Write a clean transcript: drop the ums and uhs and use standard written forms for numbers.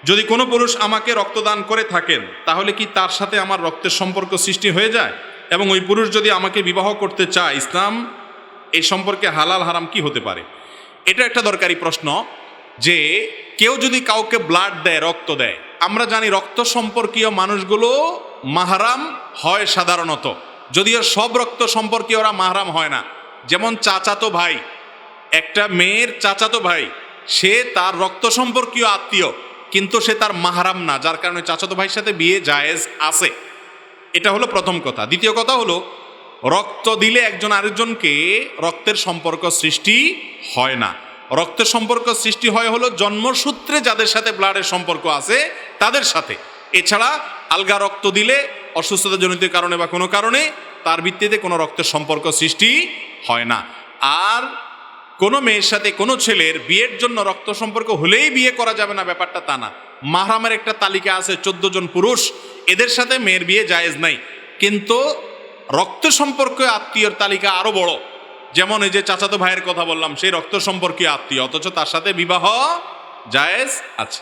যদি কোনো পুরুষ আমাকে রক্তদান করে থাকেন তাহলে কি তার সাথে আমার রক্তের সম্পর্ক সৃষ্টি হয়ে যায়? এবং ওই পুরুষ যদি আমাকে বিবাহ করতে চায়, ইসলাম এই সম্পর্কে হালাল হারাম কি হতে পারে? এটা একটা দরকারি প্রশ্ন। যে কেউ যদি কাউকে ব্লাড দেয়, রক্ত দেয়, আমরা জানি রক্ত সম্পর্কীয় মানুষগুলো মাহরাম হয় সাধারণত, যদিও সব রক্ত সম্পর্কীয়রা মাহরাম হয় না। যেমন চাচাতো ভাই, একটা মেয়ের চাচাতো ভাই, সে তার রক্ত সম্পর্কীয় আত্মীয়, কিন্তু সে তার মাহরাম না, যার কারণে চাচাতো ভাইয়ের সাথে বিয়ে জায়েজ আছে। এটা হলো প্রথম কথা। দ্বিতীয় কথা হলো, রক্ত দিলে একজন আরেকজনকে রক্তের সম্পর্ক সৃষ্টি হয় না। রক্তের সম্পর্ক সৃষ্টি হয় হলো জন্মসূত্রে যাদের সাথে ব্লাডের সম্পর্ক আছে তাদের সাথে। এছাড়া আলগা রক্ত দিলে অসুস্থতাজনিত কারণে বা কোনো কারণে তার ভিত্তিতে কোনো রক্তের সম্পর্ক সৃষ্টি হয় না। আর কোনো মেয়ের সাথে কোনো ছেলের বিয়ের জন্য রক্ত সম্পর্ক হলেই বিয়ে করা যাবে না, ব্যাপারটা তা না। মাহরামের একটা তালিকা আছে, 14 জন পুরুষ, এদের সাথে মেয়ের বিয়ে জায়েজ নাই। কিন্তু রক্ত সম্পর্কীয় আত্মীয়র তালিকা আরো বড়। যেমন এই যে চাচাতো ভাইয়ের কথা বললাম, সেই রক্ত সম্পর্কীয় আত্মীয়, অথচ তার সাথে বিবাহ জায়েজ আছে।